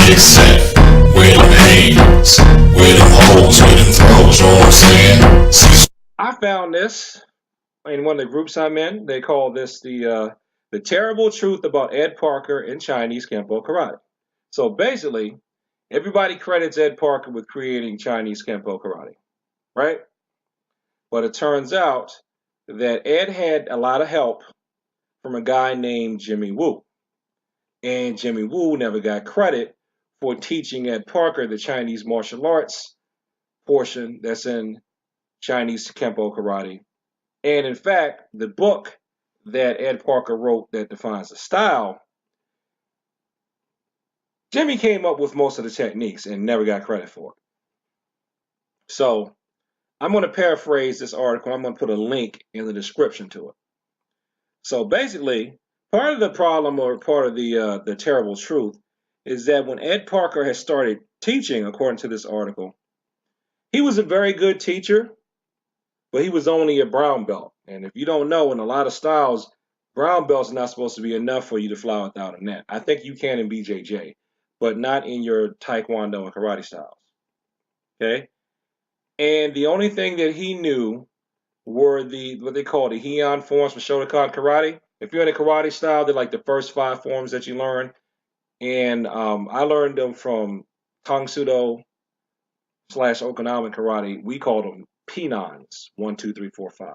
get set. Where them haters, where them hoes, where them throws, you know what I'm saying? Cecil. I found this in one of the groups I'm in. They call this the terrible truth about Ed Parker and Chinese Kenpo karate. So basically, everybody credits Ed Parker with creating Chinese Kenpo karate, right? But it turns out that Ed had a lot of help from a guy named Jimmy Woo. And Jimmy Woo never got credit for teaching Ed Parker the Chinese martial arts portion that's in Chinese Kenpo karate. And in fact, the book that Ed Parker wrote that defines the style, Jimmy came up with most of the techniques and never got credit for it. So I'm going to paraphrase this article. I'm going to put a link in the description to it. So basically, part of the problem or part of the terrible truth is that when Ed Parker has started teaching, according to this article, he was a very good teacher, but he was only a brown belt. And if you don't know, in a lot of styles, brown belt's not supposed to be enough for you to fly without a net. I think you can in BJJ, but not in your Taekwondo and karate styles. Okay? And the only thing that he knew were what they call the Heian forms for Shotokan karate. If you're in a karate style, they're like the first 5 forms that you learn. And I learned them from Tang Sudo / Okinawan karate. We called them Pinans, 1, 2, 3, 4, 5.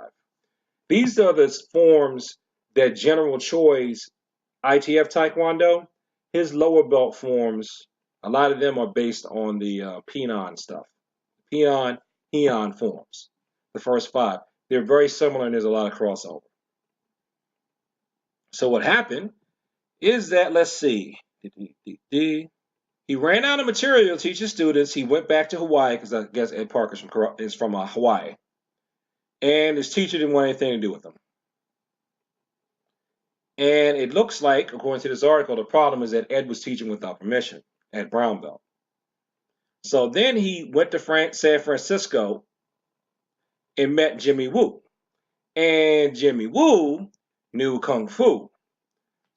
These are the forms that General Choi's ITF Taekwondo, his lower belt forms, a lot of them are based on the Pinan stuff. Pinan, Heian forms, the first 5. They're very similar and there's a lot of crossover. So what happened is that, let's see, he ran out of material to teach his students. He went back to Hawaii because I guess Ed Parker is from Hawaii. And his teacher didn't want anything to do with him. And it looks like, according to this article, the problem is that Ed was teaching without permission at brown belt. So then he went to San Francisco and met Jimmy Woo. And Jimmy Woo knew Kung Fu.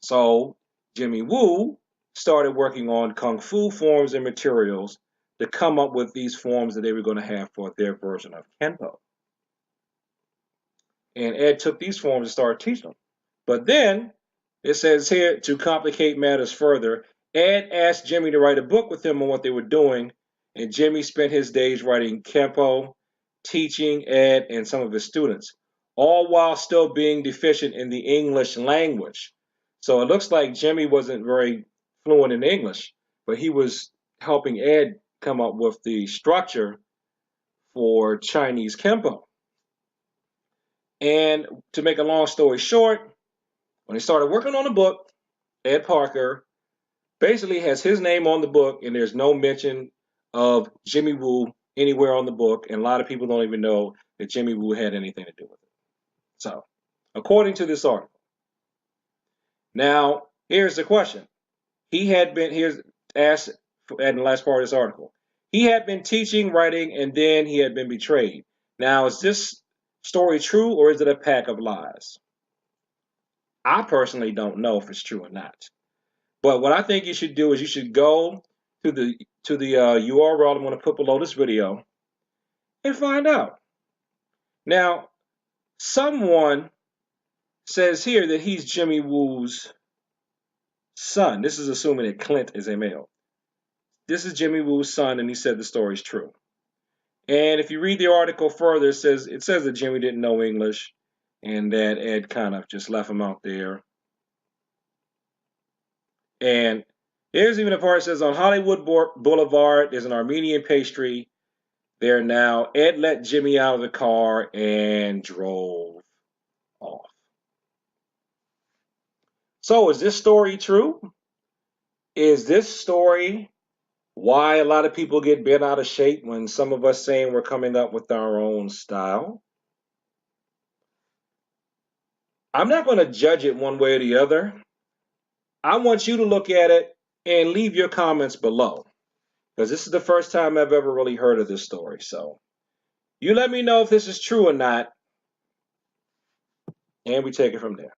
So Jimmy Woo started working on Kung Fu forms and materials to come up with these forms that they were going to have for their version of Kenpo. And Ed took these forms and started teaching them. But then, it says here, to complicate matters further, Ed asked Jimmy to write a book with him on what they were doing, and Jimmy spent his days writing Kenpo, teaching Ed and some of his students, all while still being deficient in the English language. So it looks like Jimmy wasn't very fluent in English, but he was helping Ed come up with the structure for Chinese Kenpo. And to make a long story short, when he started working on the book, Ed Parker basically has his name on the book, and there's no mention of Jimmy Woo anywhere on the book, and a lot of people don't even know that Jimmy Woo had anything to do with it. So, according to this article. Now, here's the question. Here's asked in the last part of this article. He had been teaching, writing, and then he had been betrayed. Now, is this story true, or is it a pack of lies? I personally don't know if it's true or not. But what I think you should do is you should go to the URL I'm going to put below this video and find out. Now, someone says here that he's Jimmy Woo's son. This is assuming that Clint is a male. This is Jimmy Woo's son, and he said the story is true. And if you read the article further, it says that Jimmy didn't know English and that Ed kind of just left him out there. And here's even a part that says on Hollywood Boulevard, there's an Armenian pastry there now. Ed let Jimmy out of the car and drove off. So is this story true? Is this story why a lot of people get bent out of shape when some of us saying we're coming up with our own style? I'm not going to judge it one way or the other. I want you to look at it and leave your comments below, because this is the first time I've ever really heard of this story. So you let me know if this is true or not, and we take it from there.